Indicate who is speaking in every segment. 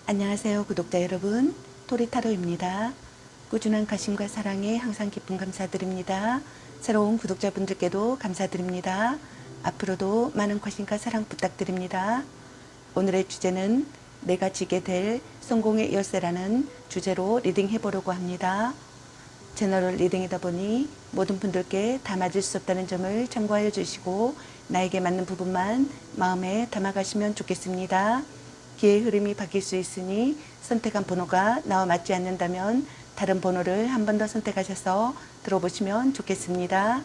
Speaker 1: 안녕하세요 구독자 여러분, 토리타로입니다. 꾸준한 관심과 사랑에 항상 깊은 감사드립니다. 새로운 구독자분들께도 감사드립니다. 앞으로도 많은 관심과 사랑 부탁드립니다. 오늘의 주제는 내가 지게 될 성공의 열쇠라는 주제로 리딩 해보려고 합니다. 제너럴 리딩이다 보니 모든 분들께 다 맞을 수 없다는 점을 참고하여 주시고 나에게 맞는 부분만 마음에 담아가시면 좋겠습니다. 기의 흐름이 바뀔 수 있으니 선택한 번호가 나와 맞지 않는다면 다른 번호를 한 번 더 선택하셔서 들어보시면 좋겠습니다.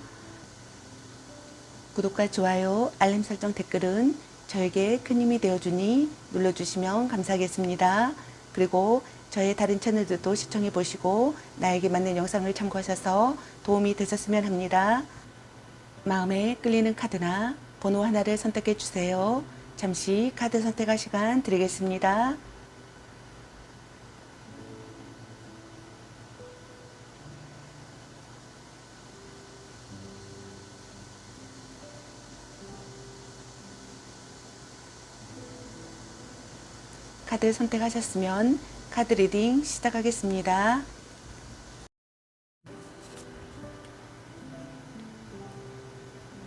Speaker 1: 구독과 좋아요, 알림 설정, 댓글은 저에게 큰 힘이 되어주니 눌러주시면 감사하겠습니다. 그리고 저의 다른 채널들도 시청해 보시고 나에게 맞는 영상을 참고하셔서 도움이 되셨으면 합니다. 마음에 끌리는 카드나 번호 하나를 선택해 주세요. 잠시 카드 선택할 시간 드리겠습니다. 카드 선택하셨으면 카드 리딩 시작하겠습니다.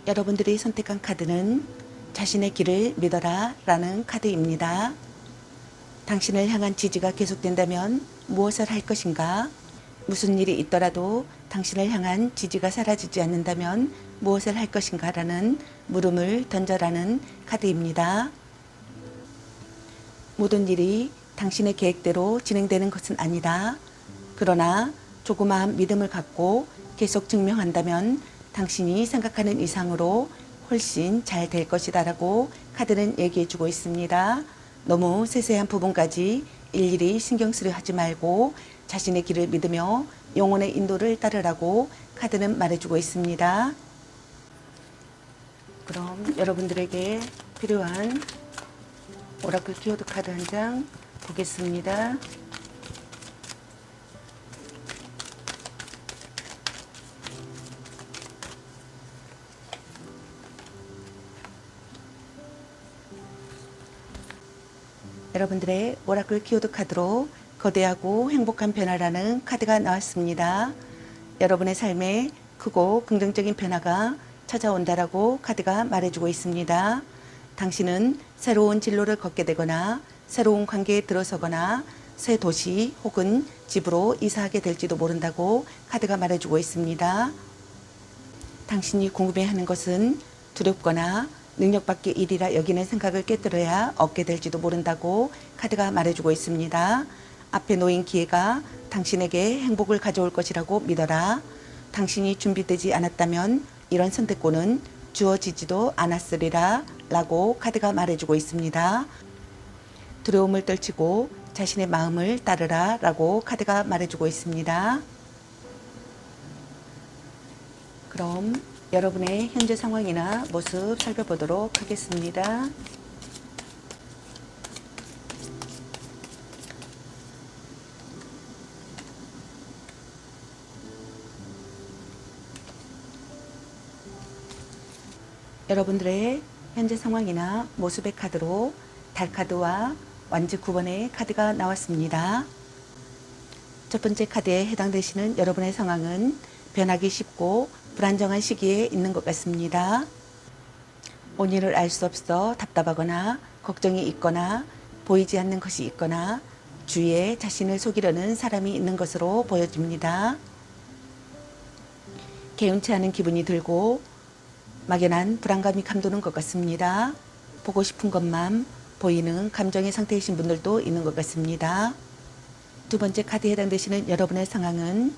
Speaker 1: 여러분들이 선택한 카드는 자신의 길을 믿어라 라는 카드입니다. 당신을 향한 지지가 계속된다면 무엇을 할 것인가? 무슨 일이 있더라도 당신을 향한 지지가 사라지지 않는다면 무엇을 할 것인가 라는 물음을 던져라는 카드입니다. 모든 일이 당신의 계획대로 진행되는 것은 아니다. 그러나 조그마한 믿음을 갖고 계속 증명한다면 당신이 생각하는 이상으로 훨씬 잘 될 것이다 라고 카드는 얘기해 주고 있습니다. 너무 세세한 부분까지 일일이 신경 쓰려 하지 말고 자신의 길을 믿으며 영혼의 인도를 따르라고 카드는 말해주고 있습니다. 그럼 여러분들에게 필요한 오라클 키워드 카드 한 장 보겠습니다. 여러분들의 오라클 키워드 카드로 거대하고 행복한 변화라는 카드가 나왔습니다. 여러분의 삶에 크고 긍정적인 변화가 찾아온다라고 카드가 말해주고 있습니다. 당신은 새로운 진로를 걷게 되거나 새로운 관계에 들어서거나 새 도시 혹은 집으로 이사하게 될지도 모른다고 카드가 말해주고 있습니다. 당신이 궁금해하는 것은 두렵거나 능력 밖의 일이라 여기는 생각을 깨뜨려야 얻게 될지도 모른다고 카드가 말해주고 있습니다. 앞에 놓인 기회가 당신에게 행복을 가져올 것이라고 믿어라. 당신이 준비되지 않았다면 이런 선택권은 주어지지도 않았으리라 라고 카드가 말해주고 있습니다. 두려움을 떨치고 자신의 마음을 따르라 라고 카드가 말해주고 있습니다. 그럼 여러분의 현재 상황이나 모습 살펴보도록 하겠습니다. 여러분들의 현재 상황이나 모습의 카드로 달카드와 완즈 9번의 카드가 나왔습니다. 첫 번째 카드에 해당되시는 여러분의 상황은 변하기 쉽고 불안정한 시기에 있는 것 같습니다. 원인을 알 수 없어 답답하거나 걱정이 있거나 보이지 않는 것이 있거나 주위에 자신을 속이려는 사람이 있는 것으로 보여집니다. 개운치 않은 기분이 들고 막연한 불안감이 감도는 것 같습니다. 보고 싶은 것만 보이는 감정의 상태이신 분들도 있는 것 같습니다. 두 번째 카드에 해당되시는 여러분의 상황은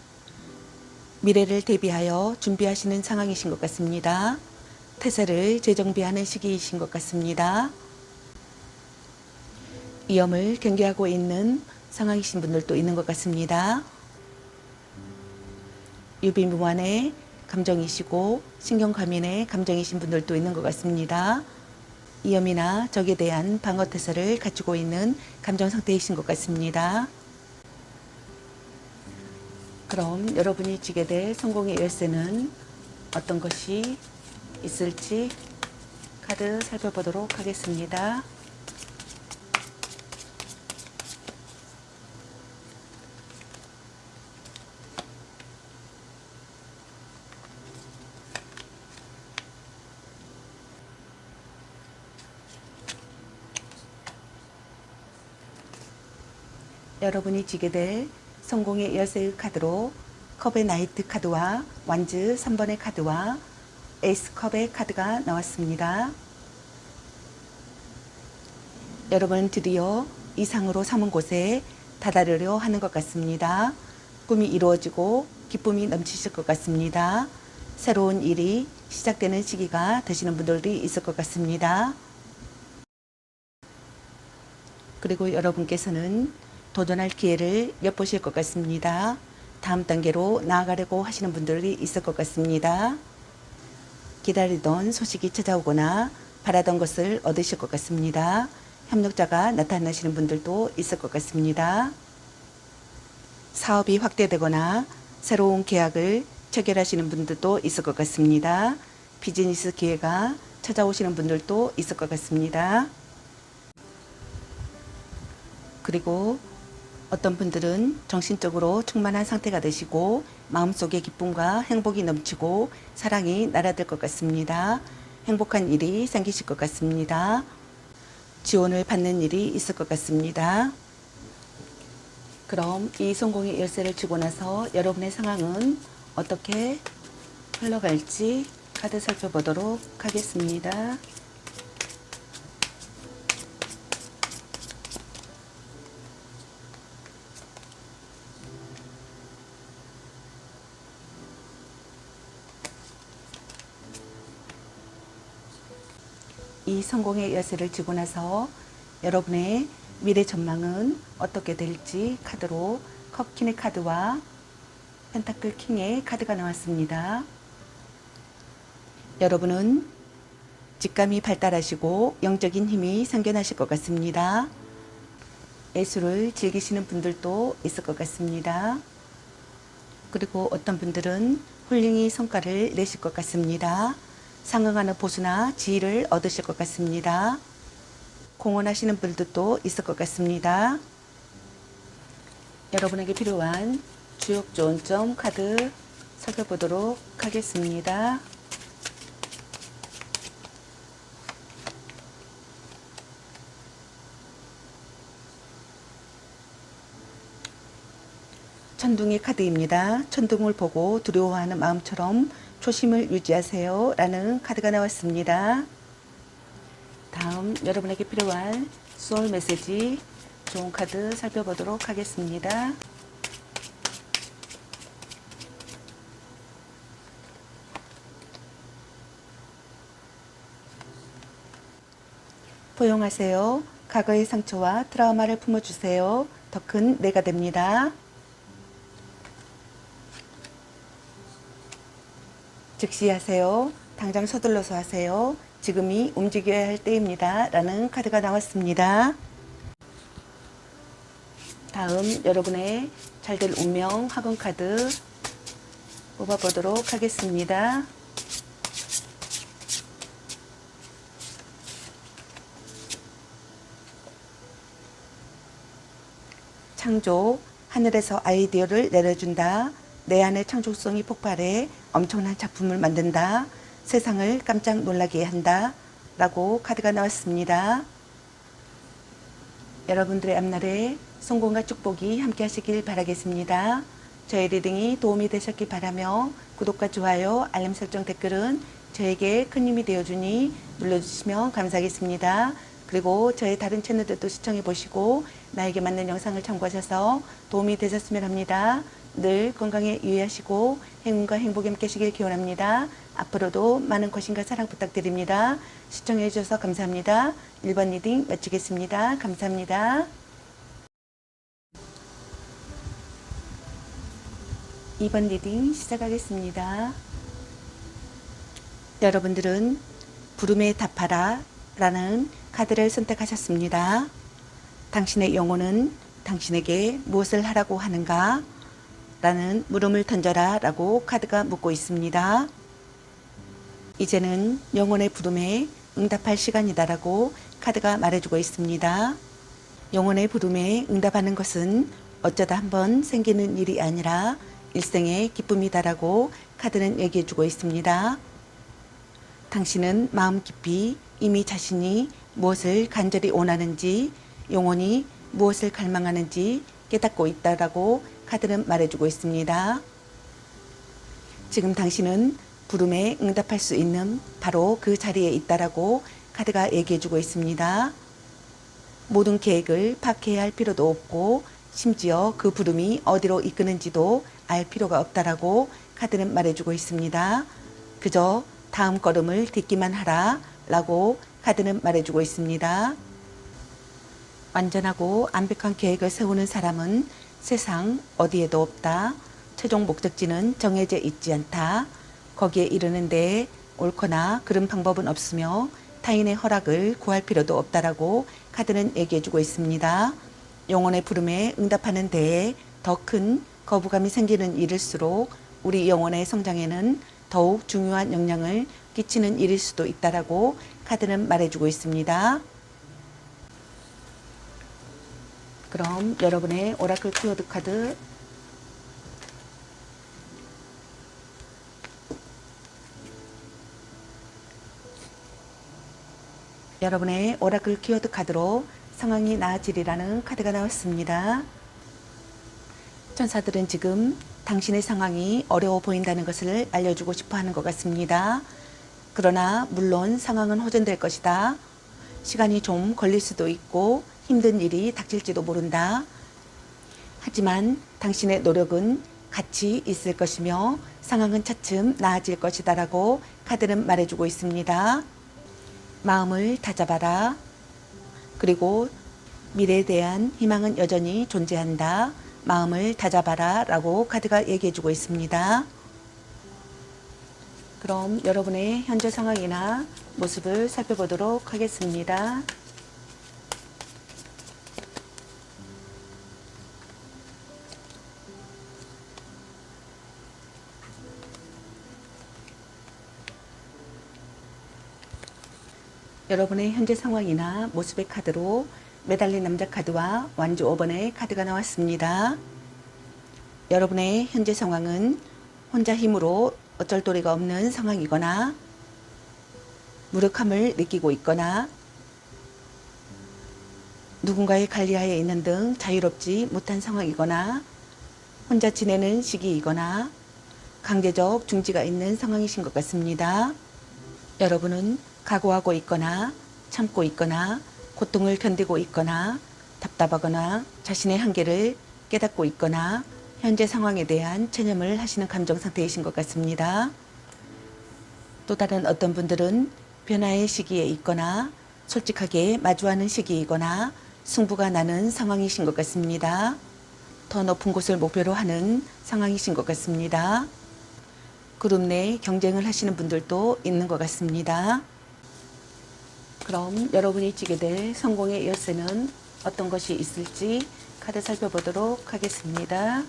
Speaker 1: 미래를 대비하여 준비하시는 상황이신 것 같습니다. 태세를 재정비하는 시기이신 것 같습니다. 위험을 경계하고 있는 상황이신 분들도 있는 것 같습니다. 유비무환의 감정이시고 신경과민의 감정이신 분들도 있는 것 같습니다. 위험이나 적에 대한 방어태세를 갖추고 있는 감정 상태이신 것 같습니다. 그럼 여러분이 지게 될 성공의 열쇠는 어떤 것이 있을지 카드 살펴보도록 하겠습니다. 여러분이 쥐게 될 성공의 열쇠의 카드로 컵의 나이트 카드와 완즈 3번의 카드와 에이스 컵의 카드가 나왔습니다. 여러분 드디어 이상으로 삼은 곳에 다다르려 하는 것 같습니다. 꿈이 이루어지고 기쁨이 넘치실 것 같습니다. 새로운 일이 시작되는 시기가 되시는 분들이 있을 것 같습니다. 그리고 여러분께서는 도전할 기회를 엿보실 것 같습니다. 다음 단계로 나아가려고 하시는 분들이 있을 것 같습니다. 기다리던 소식이 찾아오거나 바라던 것을 얻으실 것 같습니다. 협력자가 나타나시는 분들도 있을 것 같습니다. 사업이 확대되거나 새로운 계약을 체결하시는 분들도 있을 것 같습니다. 비즈니스 기회가 찾아오시는 분들도 있을 것 같습니다. 그리고 어떤 분들은 정신적으로 충만한 상태가 되시고 마음속에 기쁨과 행복이 넘치고 사랑이 날아들 것 같습니다. 행복한 일이 생기실 것 같습니다. 지원을 받는 일이 있을 것 같습니다. 그럼 이 성공의 열쇠를 주고 나서 여러분의 상황은 어떻게 흘러갈지 카드 살펴보도록 하겠습니다. 이 성공의 열쇠를 쥐고 나서 여러분의 미래 전망은 어떻게 될지 카드로 컵킹의 카드와 펜타클 킹의 카드가 나왔습니다. 여러분은 직감이 발달하시고 영적인 힘이 생겨나실 것 같습니다. 예술을 즐기시는 분들도 있을 것 같습니다. 그리고 어떤 분들은 훌륭히 성과를 내실 것 같습니다. 상응하는 보수나 지위를 얻으실 것 같습니다. 공헌하시는 분들도 있을 것 같습니다. 여러분에게 필요한 주역 좋은 카드 살펴보도록 하겠습니다. 천둥의 카드입니다. 천둥을 보고 두려워하는 마음처럼 초심을 유지하세요 라는 카드가 나왔습니다. 다음 여러분에게 필요한 소울 메시지 좋은 카드 살펴보도록 하겠습니다. 포용하세요. 과거의 상처와 트라우마를 품어주세요. 더 큰 내가 됩니다. 즉시 하세요. 당장 서둘러서 하세요. 지금이 움직여야 할 때입니다. 라는 카드가 나왔습니다. 다음 여러분의 잘될 운명 학원 카드 뽑아보도록 하겠습니다. 창조, 하늘에서 아이디어를 내려준다. 내 안의 창조성이 폭발해 엄청난 작품을 만든다. 세상을 깜짝 놀라게 한다. 라고 카드가 나왔습니다. 여러분들의 앞날에 성공과 축복이 함께 하시길 바라겠습니다. 저의 리딩이 도움이 되셨길 바라며 구독과 좋아요, 알림 설정, 댓글은 저에게 큰 힘이 되어주니 눌러주시면 감사하겠습니다. 그리고 저의 다른 채널들도 시청해 보시고 나에게 맞는 영상을 참고하셔서 도움이 되셨으면 합니다. 늘 건강에 유의하시고 행운과 행복에 함께 하시길 기원합니다. 앞으로도 많은 관심과 사랑 부탁드립니다. 시청해 주셔서 감사합니다. 1번 리딩 마치겠습니다. 감사합니다. 2번 리딩 시작하겠습니다. 여러분들은 부름에 답하라 라는 카드를 선택하셨습니다. 당신의 영혼은 당신에게 무엇을 하라고 하는가? 라는 물음을 던져라 라고 카드가 묻고 있습니다. 이제는 영혼의 부름에 응답할 시간이다 라고 카드가 말해주고 있습니다. 영혼의 부름에 응답하는 것은 어쩌다 한번 생기는 일이 아니라 일생의 기쁨이다 라고 카드는 얘기해주고 있습니다. 당신은 마음 깊이 이미 자신이 무엇을 간절히 원하는지, 영혼이 무엇을 갈망하는지 깨닫고 있다라고 카드는 말해주고 있습니다. 지금 당신은 부름에 응답할 수 있는 바로 그 자리에 있다라고 카드가 얘기해주고 있습니다. 모든 계획을 파악해야 할 필요도 없고 심지어 그 부름이 어디로 이끄는지도 알 필요가 없다라고 카드는 말해주고 있습니다. 그저 다음 걸음을 딛기만 하라 라고 카드는 말해주고 있습니다. 완전하고 완벽한 계획을 세우는 사람은 세상 어디에도 없다. 최종 목적지는 정해져 있지 않다. 거기에 이르는 데 옳거나 그른 방법은 없으며 타인의 허락을 구할 필요도 없다라고 카드는 얘기해주고 있습니다. 영혼의 부름에 응답하는 데에 더 큰 거부감이 생기는 일일수록 우리 영혼의 성장에는 더욱 중요한 영향을 끼치는 일일 수도 있다라고 카드는 말해주고 있습니다. 그럼 여러분의 오라클 키워드 카드 여러분의 오라클 키워드 카드로 상황이 나아지리라는 카드가 나왔습니다. 천사들은 지금 당신의 상황이 어려워 보인다는 것을 알려주고 싶어 하는 것 같습니다. 그러나 물론 상황은 호전될 것이다. 시간이 좀 걸릴 수도 있고 힘든 일이 닥칠지도 모른다. 하지만 당신의 노력은 같이 있을 것이며 상황은 차츰 나아질 것이다 라고 카드는 말해주고 있습니다. 마음을 다잡아라. 그리고 미래에 대한 희망은 여전히 존재한다. 마음을 다잡아라 라고 카드가 얘기해주고 있습니다. 그럼 여러분의 현재 상황이나 모습을 살펴보도록 하겠습니다. 여러분의 현재 상황이나 모습의 카드로 매달린 남자 카드와 완주 5번의 카드가 나왔습니다. 여러분의 현재 상황은 혼자 힘으로 어쩔 도리가 없는 상황이거나 무력함을 느끼고 있거나 누군가의 관리하에 있는 등 자유롭지 못한 상황이거나 혼자 지내는 시기이거나 강제적 중지가 있는 상황이신 것 같습니다. 여러분은 각오하고 있거나 참고 있거나 고통을 견디고 있거나 답답하거나 자신의 한계를 깨닫고 있거나 현재 상황에 대한 체념을 하시는 감정 상태이신 것 같습니다. 또 다른 어떤 분들은 변화의 시기에 있거나 솔직하게 마주하는 시기이거나 승부가 나는 상황이신 것 같습니다. 더 높은 곳을 목표로 하는 상황이신 것 같습니다. 그룹 내 경쟁을 하시는 분들도 있는 것 같습니다. 그럼 여러분이 찌게 될 성공의 열쇠는 어떤 것이 있을지 카드 살펴보도록 하겠습니다.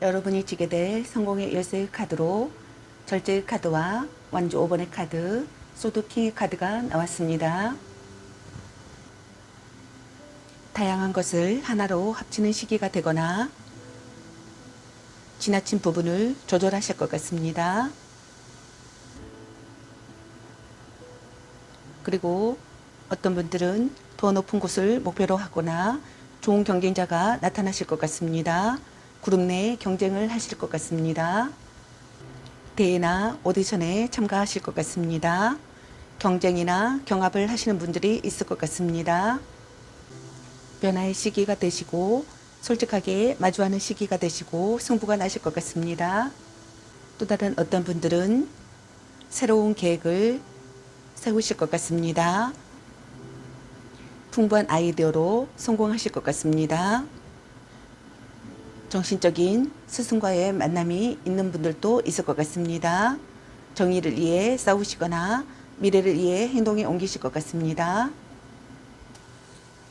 Speaker 1: 여러분이 찌게 될 성공의 열쇠 카드로 절제의 카드와 완주 5번의 카드, 소드킹의 카드가 나왔습니다. 다양한 것을 하나로 합치는 시기가 되거나 지나친 부분을 조절하실 것 같습니다. 그리고 어떤 분들은 더 높은 곳을 목표로 하거나 좋은 경쟁자가 나타나실 것 같습니다. 그룹 내 경쟁을 하실 것 같습니다. 대회나 오디션에 참가하실 것 같습니다. 경쟁이나 경합을 하시는 분들이 있을 것 같습니다. 변화의 시기가 되시고 솔직하게 마주하는 시기가 되시고 승부가 나실 것 같습니다. 또 다른 어떤 분들은 새로운 계획을 세우실 것 같습니다. 풍부한 아이디어로 성공하실 것 같습니다. 정신적인 스승과의 만남이 있는 분들도 있을 것 같습니다. 정의를 위해 싸우시거나 미래를 위해 행동에 옮기실 것 같습니다.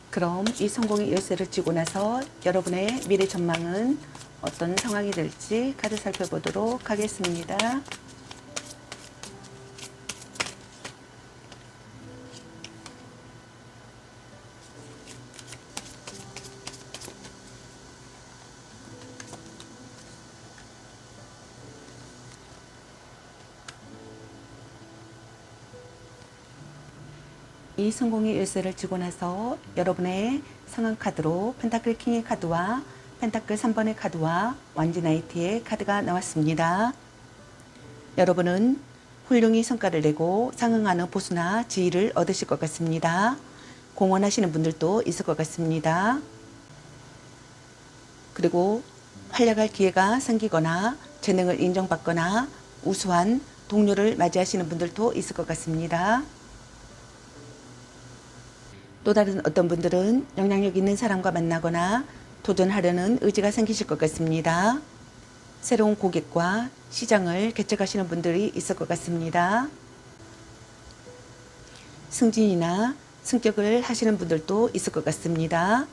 Speaker 1: 그럼 이 성공의 열쇠를 쥐고 나서 여러분의 미래 전망은 어떤 상황이 될지 카드 살펴보도록 하겠습니다. 이 성공의 열쇠를 쥐고 나서 여러분의 상황 카드로 펜타클 킹의 카드와 펜타클 3번의 카드와 완지 나이트의 카드가 나왔습니다. 여러분은 훌륭히 성과를 내고 상응하는 보수나 지위를 얻으실 것 같습니다. 공헌하시는 분들도 있을 것 같습니다. 그리고 활약할 기회가 생기거나 재능을 인정받거나 우수한 동료를 맞이하시는 분들도 있을 것 같습니다. 또 다른 어떤 분들은 영향력 있는 사람과 만나거나 도전하려는 의지가 생기실 것 같습니다. 새로운 고객과 시장을 개척하시는 분들이 있을 것 같습니다. 승진이나 승격을 하시는 분들도 있을 것 같습니다.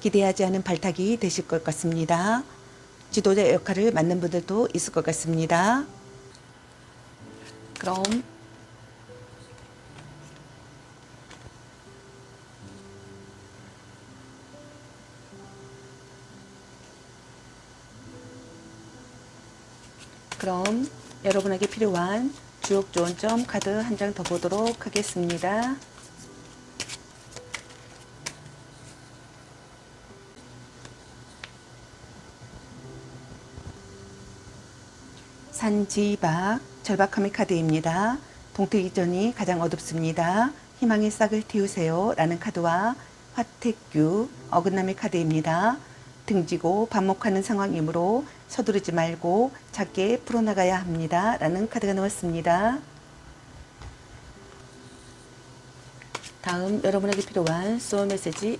Speaker 1: 기대하지 않은 발탁이 되실 것 같습니다. 지도자 역할을 맡는 분들도 있을 것 같습니다. 그럼 여러분에게 필요한 주옥 좋은 점 카드 한 장 더 보도록 하겠습니다. 산지박 절박함의 카드입니다. 동태기전이 가장 어둡습니다. 희망의 싹을 틔우세요 라는 카드와 화택규 어긋남의 카드입니다. 등지고 반목하는 상황이므로 서두르지 말고 작게 풀어나가야 합니다 라는 카드가 나왔습니다. 다음 여러분에게 필요한 소울 메시지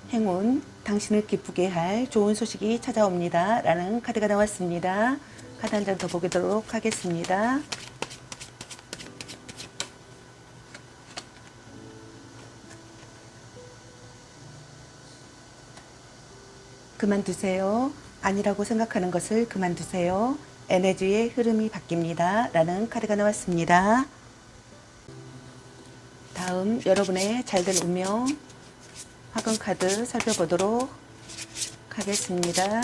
Speaker 1: 행운, 당신을 기쁘게 할 좋은 소식이 찾아옵니다 라는 카드가 나왔습니다. 카드 한 장 더 보도록 하겠습니다. 그만두세요. 아니라고 생각하는 것을 그만두세요. 에너지의 흐름이 바뀝니다 라는 카드가 나왔습니다. 다음 여러분의 잘될 운명 화금 카드 살펴보도록 하겠습니다.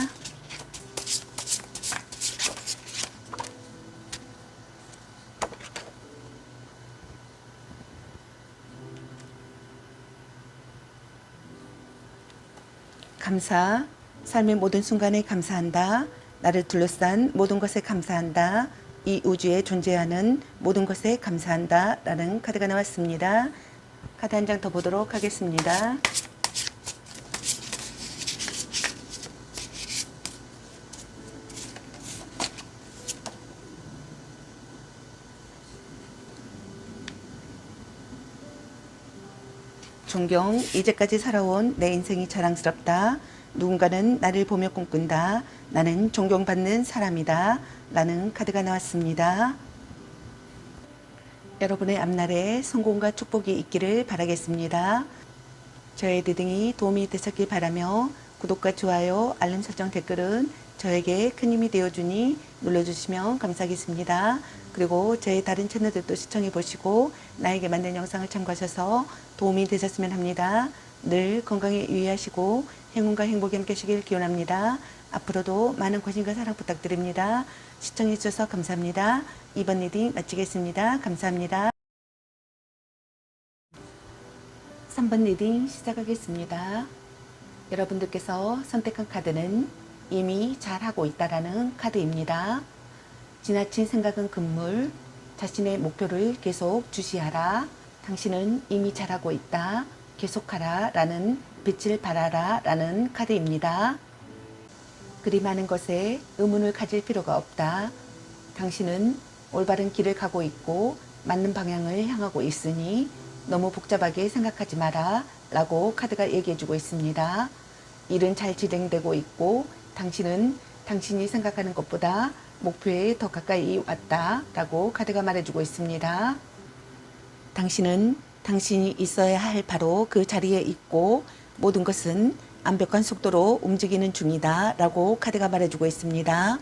Speaker 1: 감사, 삶의 모든 순간에 감사한다. 나를 둘러싼 모든 것에 감사한다. 이 우주에 존재하는 모든 것에 감사한다 라는 카드가 나왔습니다. 카드 한 장 더 보도록 하겠습니다. 존경, 이제까지 살아온 내 인생이 자랑스럽다. 누군가는 나를 보며 꿈꾼다. 나는 존경받는 사람이다. 라는 카드가 나왔습니다. 여러분의 앞날에 성공과 축복이 있기를 바라겠습니다. 저의 리딩이 도움이 되셨길 바라며 구독과 좋아요, 알림 설정, 댓글은 저에게 큰 힘이 되어주니 눌러주시면 감사하겠습니다. 그리고 저의 다른 채널들도 시청해 보시고 나에게 맞는 영상을 참고하셔서 도움이 되셨으면 합니다. 늘 건강에 유의하시고 행운과 행복이 함께 하시길 기원합니다. 앞으로도 많은 관심과 사랑 부탁드립니다. 시청해 주셔서 감사합니다. 이번 리딩 마치겠습니다. 감사합니다. 3번 리딩 시작하겠습니다. 여러분들께서 선택한 카드는 이미 잘하고 있다라는 카드입니다. 지나친 생각은 금물, 자신의 목표를 계속 주시하라. 당신은 이미 잘하고 있다. 계속하라 라는 빛을 발하라 라는 카드입니다. 그리 많은 것에 의문을 가질 필요가 없다. 당신은 올바른 길을 가고 있고 맞는 방향을 향하고 있으니 너무 복잡하게 생각하지 마라 라고 카드가 얘기해주고 있습니다. 일은 잘 진행되고 있고 당신은 당신이 생각하는 것보다 목표에 더 가까이 왔다 라고 카드가 말해주고 있습니다. 당신은 당신이 있어야 할 바로 그 자리에 있고 모든 것은 완벽한 속도로 움직이는 중이다 라고 카드가 말해주고 있습니다.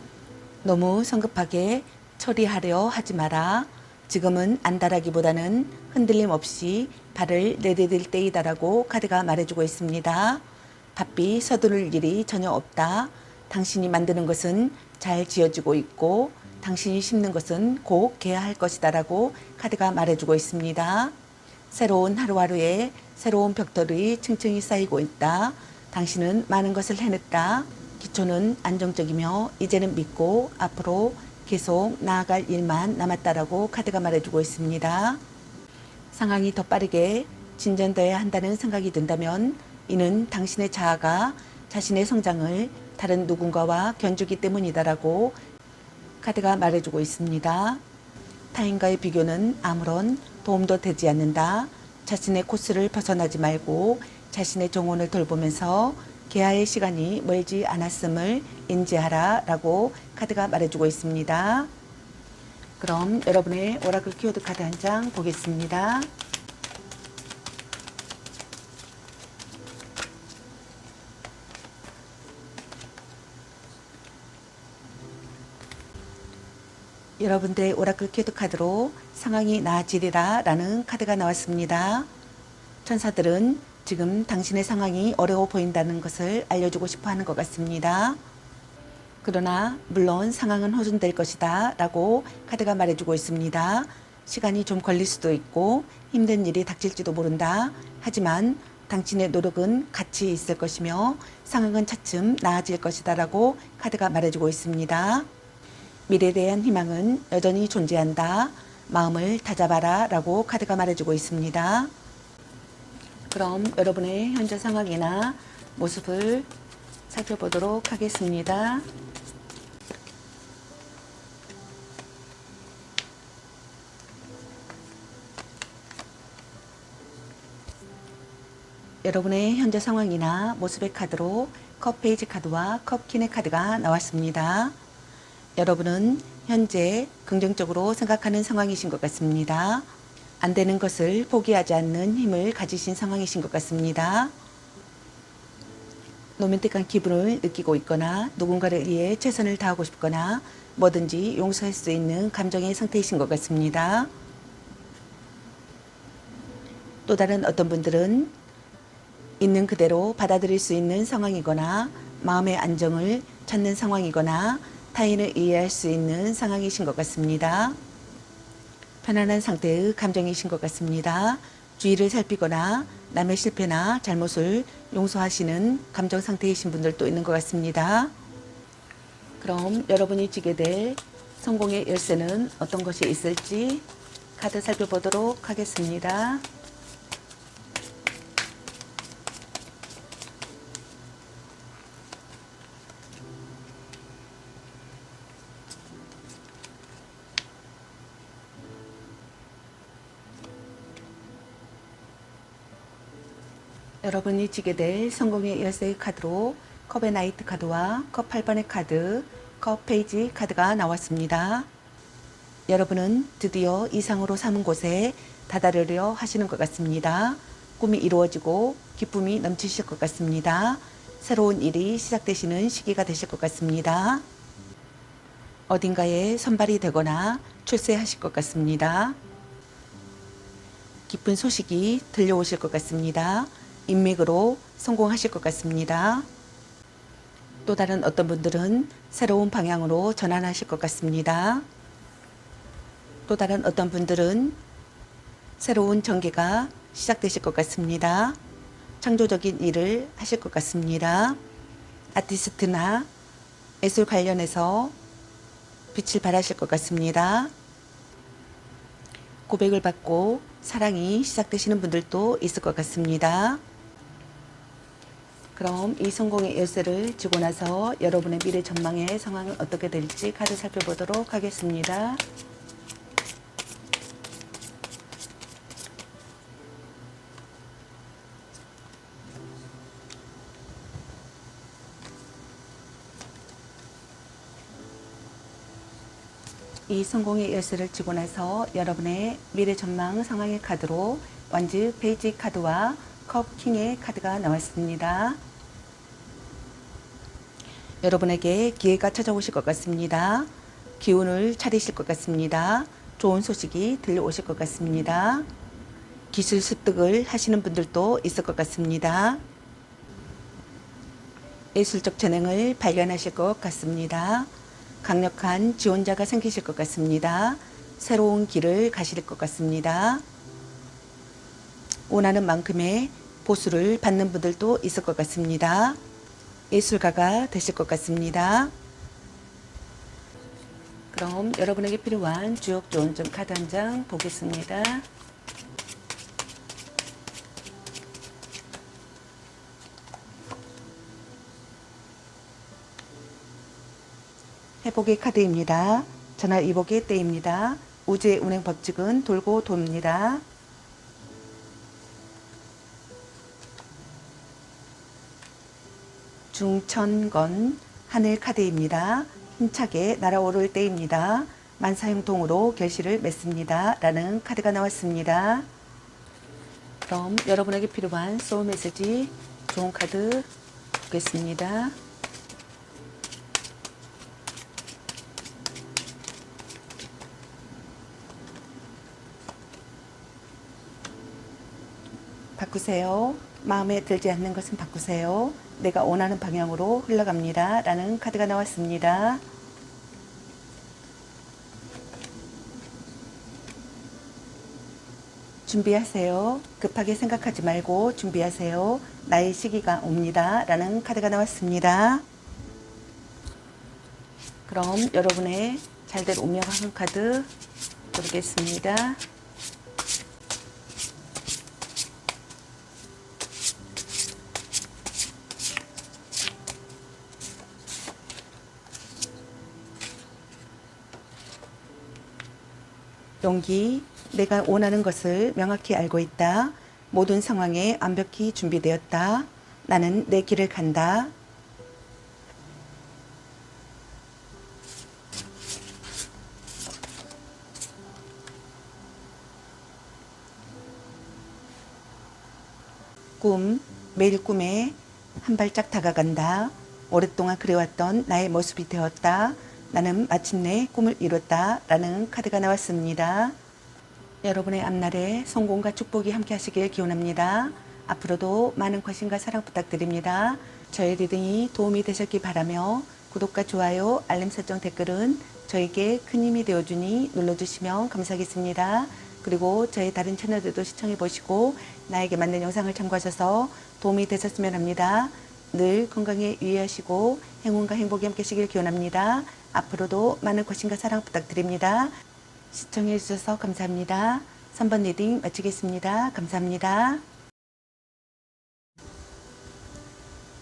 Speaker 1: 너무 성급하게 처리하려 하지 마라. 지금은 안달하기보다는 흔들림 없이 발을 내디딜 때이다 라고 카드가 말해주고 있습니다. 바삐 서두를 일이 전혀 없다. 당신이 만드는 것은 잘 지어지고 있고 당신이 심는 것은 곧 개화할 것이다 라고 카드가 말해주고 있습니다. 새로운 하루하루에 새로운 벽돌이 층층이 쌓이고 있다. 당신은 많은 것을 해냈다. 기초는 안정적이며 이제는 믿고 앞으로 계속 나아갈 일만 남았다라고 카드가 말해주고 있습니다. 상황이 더 빠르게 진전되어야 한다는 생각이 든다면 이는 당신의 자아가 자신의 성장을 다른 누군가와 견주기 때문이다라고 카드가 말해주고 있습니다. 타인과의 비교는 아무런 도움도 되지 않는다. 자신의 코스를 벗어나지 말고 자신의 정원을 돌보면서 개화의 시간이 멀지 않았음을 인지하라 라고 카드가 말해주고 있습니다. 그럼 여러분의 오라클 키워드 카드 한 장 보겠습니다. 여러분들의 오라클 키워드 카드로 상황이 나아지리라 라는 카드가 나왔습니다. 천사들은 지금 당신의 상황이 어려워 보인다는 것을 알려주고 싶어 하는 것 같습니다. 그러나 물론 상황은 호전될 것이다 라고 카드가 말해주고 있습니다. 시간이 좀 걸릴 수도 있고 힘든 일이 닥칠지도 모른다. 하지만 당신의 노력은 가치 있을 것이며 상황은 차츰 나아질 것이다 라고 카드가 말해주고 있습니다. 미래에 대한 희망은 여전히 존재한다. 마음을 다잡아라 라고 카드가 말해주고 있습니다. 그럼 여러분의 현재 상황이나 모습을 살펴보도록 하겠습니다. 여러분의 현재 상황이나 모습의 카드로 컵 페이지 카드와 컵 퀸의 카드가 나왔습니다. 여러분은 현재 긍정적으로 생각하는 상황이신 것 같습니다. 안 되는 것을 포기하지 않는 힘을 가지신 상황이신 것 같습니다. 로맨틱한 기분을 느끼고 있거나 누군가를 위해 최선을 다하고 싶거나 뭐든지 용서할 수 있는 감정의 상태이신 것 같습니다. 또 다른 어떤 분들은 있는 그대로 받아들일 수 있는 상황이거나 마음의 안정을 찾는 상황이거나 타인을 이해할 수 있는 상황이신 것 같습니다. 편안한 상태의 감정이신 것 같습니다. 주위를 살피거나 남의 실패나 잘못을 용서하시는 감정 상태이신 분들도 있는 것 같습니다. 그럼 여러분이 쥐게 될 성공의 열쇠는 어떤 것이 있을지 카드 살펴보도록 하겠습니다. 여러분이 쥐게 될 성공의 열쇠의 카드로 컵의 나이트 카드와 컵 8번의 카드, 컵 페이지 카드가 나왔습니다. 여러분은 드디어 이상으로 삼은 곳에 다다르려 하시는 것 같습니다. 꿈이 이루어지고 기쁨이 넘치실 것 같습니다. 새로운 일이 시작되시는 시기가 되실 것 같습니다. 어딘가에 선발이 되거나 출세하실 것 같습니다. 기쁜 소식이 들려오실 것 같습니다. 인맥으로 성공하실 것 같습니다. 또 다른 어떤 분들은 새로운 방향으로 전환하실 것 같습니다. 또 다른 어떤 분들은 새로운 전개가 시작되실 것 같습니다. 창조적인 일을 하실 것 같습니다. 아티스트나 예술 관련해서 빛을 발하실 것 같습니다. 고백을 받고 사랑이 시작되시는 분들도 있을 것 같습니다. 그럼 이 성공의 열쇠를 쥐고 나서 여러분의 미래 전망의 상황은 어떻게 될지 카드 살펴보도록 하겠습니다. 이 성공의 열쇠를 쥐고 나서 여러분의 미래 전망 상황의 카드로 완즈 페이지 카드와 컵 킹의 카드가 나왔습니다. 여러분에게 기회가 찾아오실 것 같습니다. 기운을 차리실 것 같습니다. 좋은 소식이 들려오실 것 같습니다. 기술 습득을 하시는 분들도 있을 것 같습니다. 예술적 재능을 발견하실 것 같습니다. 강력한 지원자가 생기실 것 같습니다. 새로운 길을 가실 것 같습니다. 원하는 만큼의 보수를 받는 분들도 있을 것 같습니다. 예술가가 되실 것 같습니다. 그럼 여러분에게 필요한 주역 좋은 점 카드 한 장 보겠습니다. 회복의 카드입니다. 전화위복의 때입니다. 우주의 운행 법칙은 돌고 돕니다. 중천건 하늘 카드입니다. 힘차게 날아오를 때입니다. 만사형통으로 결실을 맺습니다. 라는 카드가 나왔습니다. 그럼 여러분에게 필요한 소울 메시지 좋은 카드 보겠습니다. 바꾸세요. 마음에 들지 않는 것은 바꾸세요. 내가 원하는 방향으로 흘러갑니다. 라는 카드가 나왔습니다. 준비하세요. 급하게 생각하지 말고 준비하세요. 나의 시기가 옵니다. 라는 카드가 나왔습니다. 그럼 여러분의 잘될 운명 한 카드 고르겠습니다. 용기, 내가 원하는 것을 명확히 알고 있다. 모든 상황에 완벽히 준비되었다. 나는 내 길을 간다. 꿈, 매일 꿈에 한 발짝 다가간다. 오랫동안 그려왔던 나의 모습이 되었다. 나는 마침내 꿈을 이뤘다. 라는 카드가 나왔습니다. 여러분의 앞날에 성공과 축복이 함께 하시길 기원합니다. 앞으로도 많은 관심과 사랑 부탁드립니다. 저의 리딩이 도움이 되셨길 바라며 구독과 좋아요, 알림 설정, 댓글은 저에게 큰 힘이 되어주니 눌러주시면 감사하겠습니다. 그리고 저의 다른 채널들도 시청해 보시고 나에게 맞는 영상을 참고하셔서 도움이 되셨으면 합니다. 늘 건강에 유의하시고 행운과 행복이 함께 하시길 기원합니다. 앞으로도 많은 관심과 사랑 부탁드립니다. 시청해 주셔서 감사합니다. 3번 리딩 마치겠습니다. 감사합니다.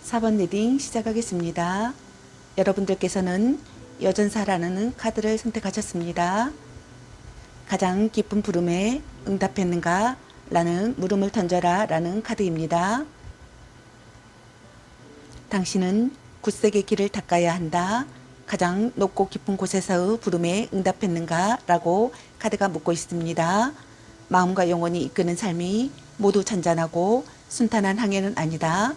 Speaker 1: 4번 리딩 시작하겠습니다. 여러분들께서는 여전사라는 카드를 선택하셨습니다. 가장 깊은 부름에 응답했는가? 라는 물음을 던져라 라는 카드입니다. 당신은 굳세게 길을 닦아야 한다. 가장 높고 깊은 곳에서의 부름에 응답했는가? 라고 카드가 묻고 있습니다. 마음과 영혼이 이끄는 삶이 모두 잔잔하고 순탄한 항해는 아니다.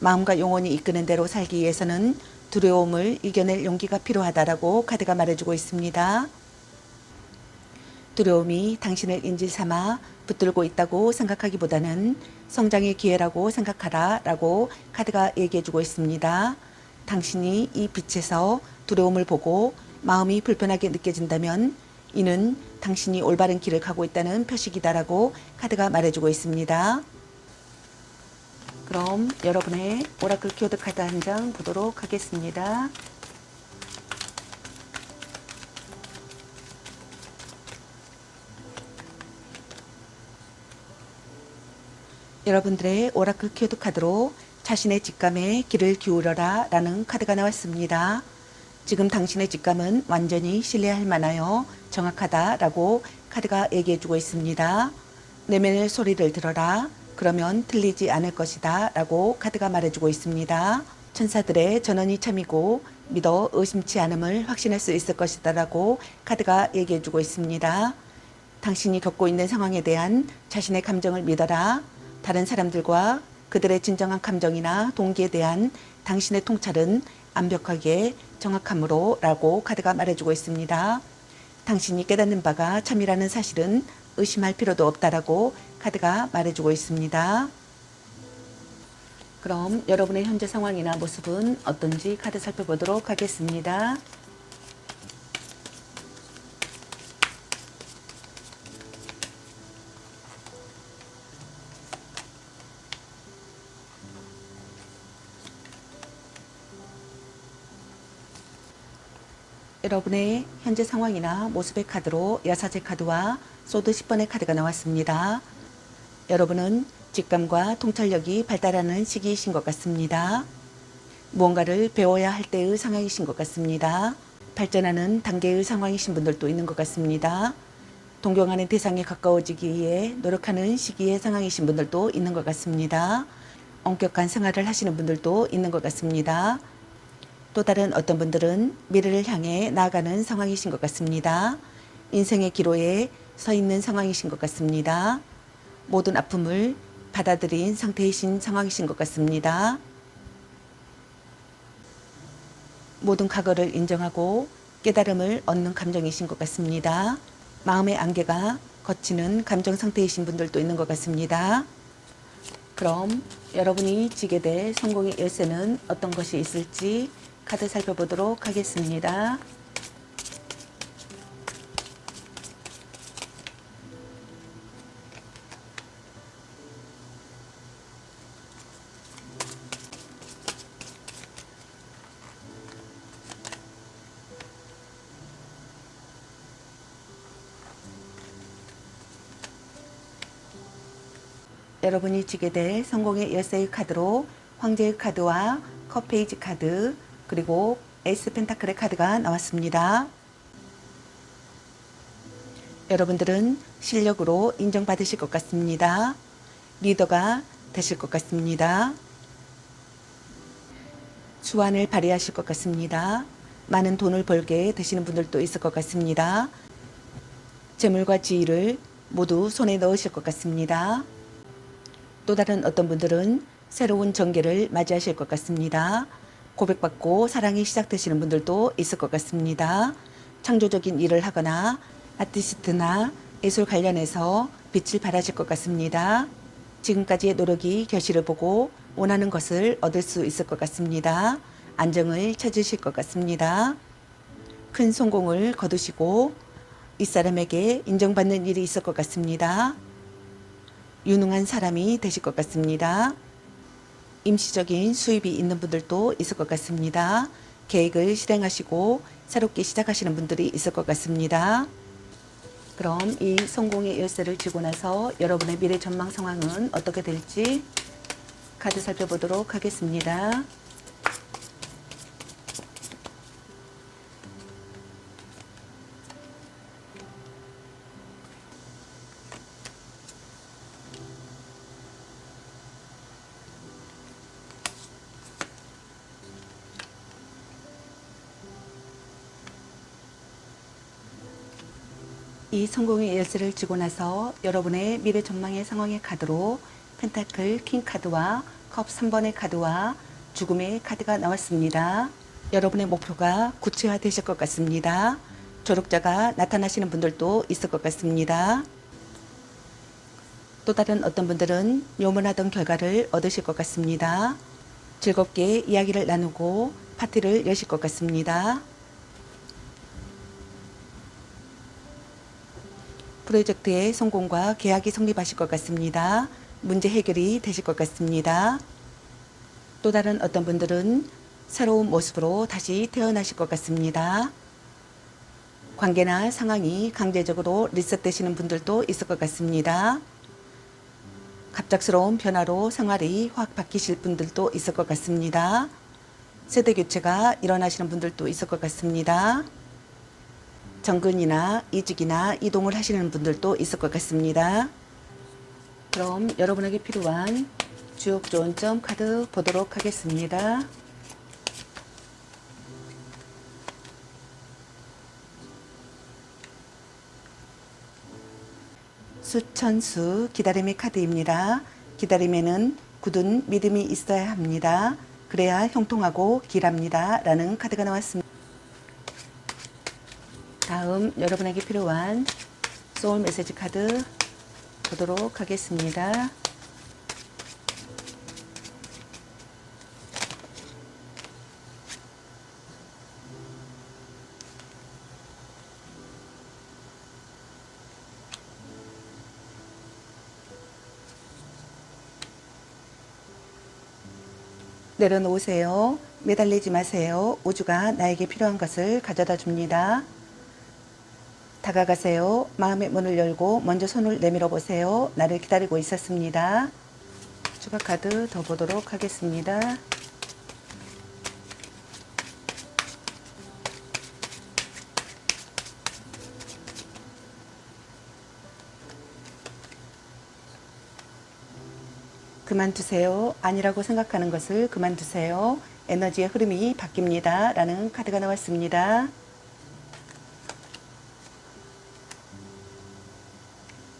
Speaker 1: 마음과 영혼이 이끄는 대로 살기 위해서는 두려움을 이겨낼 용기가 필요하다라고 카드가 말해주고 있습니다. 두려움이 당신을 인질 삼아 붙들고 있다고 생각하기보다는 성장의 기회라고 생각하라 라고 카드가 얘기해주고 있습니다. 당신이 이 빛에서 두려움을 보고 마음이 불편하게 느껴진다면 이는 당신이 올바른 길을 가고 있다는 표식이다라고 카드가 말해주고 있습니다. 그럼 여러분의 오라클 키워드 카드 한 장 보도록 하겠습니다. 여러분들의 오라클 키워드 카드로 자신의 직감에 귀를 기울여라 라는 카드가 나왔습니다. 지금 당신의 직감은 완전히 신뢰할 만하여 정확하다 라고 카드가 얘기해주고 있습니다. 내면의 소리를 들어라. 그러면 틀리지 않을 것이다 라고 카드가 말해주고 있습니다. 천사들의 전원이 참이고 믿어 의심치 않음을 확신할 수 있을 것이다 라고 카드가 얘기해주고 있습니다. 당신이 겪고 있는 상황에 대한 자신의 감정을 믿어라. 다른 사람들과 그들의 진정한 감정이나 동기에 대한 당신의 통찰은 완벽하게 정확함으로 라고 카드가 말해주고 있습니다. 당신이 깨닫는 바가 참이라는 사실은 의심할 필요도 없다라고 카드가 말해주고 있습니다. 그럼 여러분의 현재 상황이나 모습은 어떤지 카드 살펴보도록 하겠습니다. 여러분의 현재 상황이나 모습의 카드로 여사제 카드와 소드 10번의 카드가 나왔습니다. 여러분은 직감과 통찰력이 발달하는 시기이신 것 같습니다. 무언가를 배워야 할 때의 상황이신 것 같습니다. 발전하는 단계의 상황이신 분들도 있는 것 같습니다. 동경하는 대상에 가까워지기 위해 노력하는 시기의 상황이신 분들도 있는 것 같습니다. 엄격한 생활을 하시는 분들도 있는 것 같습니다. 또 다른 어떤 분들은 미래를 향해 나아가는 상황이신 것 같습니다. 인생의 기로에 서 있는 상황이신 것 같습니다. 모든 아픔을 받아들인 상태이신 상황이신 것 같습니다. 모든 과거를 인정하고 깨달음을 얻는 감정이신 것 같습니다. 마음의 안개가 걷히는 감정 상태이신 분들도 있는 것 같습니다. 그럼 여러분이 지게 될 성공의 열쇠는 어떤 것이 있을지 카드 살펴보도록 하겠습니다. 여러분이 지게 될 성공의 열쇠의 카드로 황제의 카드와 컵페이지 카드 그리고 에이스 펜타클의 카드가 나왔습니다. 여러분들은 실력으로 인정받으실 것 같습니다. 리더가 되실 것 같습니다. 수완을 발휘하실 것 같습니다. 많은 돈을 벌게 되시는 분들도 있을 것 같습니다. 재물과 지위를 모두 손에 넣으실 것 같습니다. 또 다른 어떤 분들은 새로운 전개를 맞이하실 것 같습니다. 고백받고 사랑이 시작되시는 분들도 있을 것 같습니다. 창조적인 일을 하거나 아티스트나 예술 관련해서 빛을 발하실 것 같습니다. 지금까지의 노력이 결실을 보고 원하는 것을 얻을 수 있을 것 같습니다. 안정을 찾으실 것 같습니다. 큰 성공을 거두시고 윗사람에게 인정받는 일이 있을 것 같습니다. 유능한 사람이 되실 것 같습니다. 임시적인 수입이 있는 분들도 있을 것 같습니다. 계획을 실행하시고 새롭게 시작하시는 분들이 있을 것 같습니다. 그럼 이 성공의 열쇠를 쥐고 나서 여러분의 미래 전망 상황은 어떻게 될지 카드 살펴보도록 하겠습니다. 이 성공의 열쇠를 쥐고 나서 여러분의 미래 전망의 상황의 카드로 펜타클 킹 카드와 컵 3번의 카드와 죽음의 카드가 나왔습니다. 여러분의 목표가 구체화 되실 것 같습니다. 조력자가 나타나시는 분들도 있을 것 같습니다. 또 다른 어떤 분들은 요문하던 결과를 얻으실 것 같습니다. 즐겁게 이야기를 나누고 파티를 여실 것 같습니다. 프로젝트의 성공과 계약이 성립하실 것 같습니다. 문제 해결이 되실 것 같습니다. 또 다른 어떤 분들은 새로운 모습으로 다시 태어나실 것 같습니다. 관계나 상황이 강제적으로 리셋되시는 분들도 있을 것 같습니다. 갑작스러운 변화로 생활이 확 바뀌실 분들도 있을 것 같습니다. 세대 교체가 일어나시는 분들도 있을 것 같습니다. 정근이나 이직이나 이동을 하시는 분들도 있을 것 같습니다. 그럼 여러분에게 필요한 주옥 좋은 점 카드 보도록 하겠습니다. 수천수 기다림의 카드입니다. 기다림에는 굳은 믿음이 있어야 합니다. 그래야 형통하고 길합니다. 라는 카드가 나왔습니다. 다음 여러분에게 필요한 소울 메시지 카드 보도록 하겠습니다. 내려놓으세요. 매달리지 마세요. 우주가 나에게 필요한 것을 가져다 줍니다. 다가가세요. 마음의 문을 열고 먼저 손을 내밀어 보세요. 나를 기다리고 있었습니다. 추가 카드 더 보도록 하겠습니다. 그만두세요. 아니라고 생각하는 것을 그만두세요. 에너지의 흐름이 바뀝니다. 라는 카드가 나왔습니다.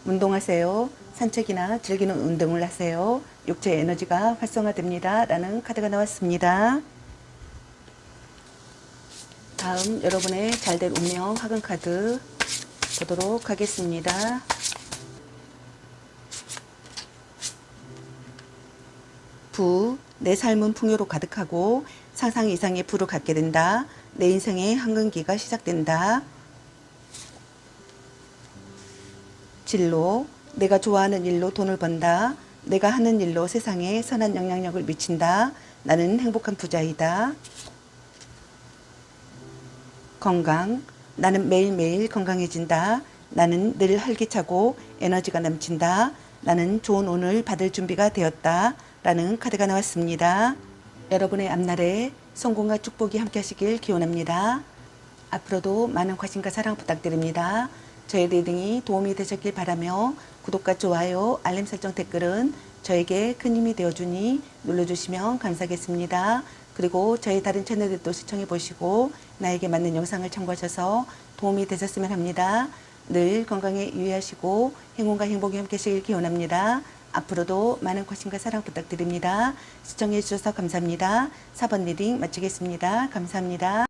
Speaker 1: 운동하세요. 산책이나 즐기는 운동을 하세요. 육체 에너지가 활성화됩니다. 라는 카드가 나왔습니다. 다음 여러분의 잘될 운명 화근 카드 보도록 하겠습니다. 부, 내 삶은 풍요로 가득하고 상상 이상의 부를 갖게 된다. 내 인생의 황금기가 시작된다. 진로, 내가 좋아하는 일로 돈을 번다. 내가 하는 일로 세상에 선한 영향력을 미친다. 나는 행복한 부자이다. 건강, 나는 매일매일 건강해진다. 나는 늘 활기차고 에너지가 넘친다. 나는 좋은 운을 받을 준비가 되었다. 라는 카드가 나왔습니다. 여러분의 앞날에 성공과 축복이 함께 하시길 기원합니다. 앞으로도 많은 관심과 사랑 부탁드립니다. 저의 리딩이 도움이 되셨길 바라며 구독과 좋아요, 알림 설정 댓글은 저에게 큰 힘이 되어주니 눌러주시면 감사하겠습니다. 그리고 저희 다른 채널들도 시청해 보시고 나에게 맞는 영상을 참고하셔서 도움이 되셨으면 합니다. 늘 건강에 유의하시고 행운과 행복이 함께 하시길 기원합니다. 앞으로도 많은 관심과 사랑 부탁드립니다. 시청해 주셔서 감사합니다. 4번 리딩 마치겠습니다. 감사합니다.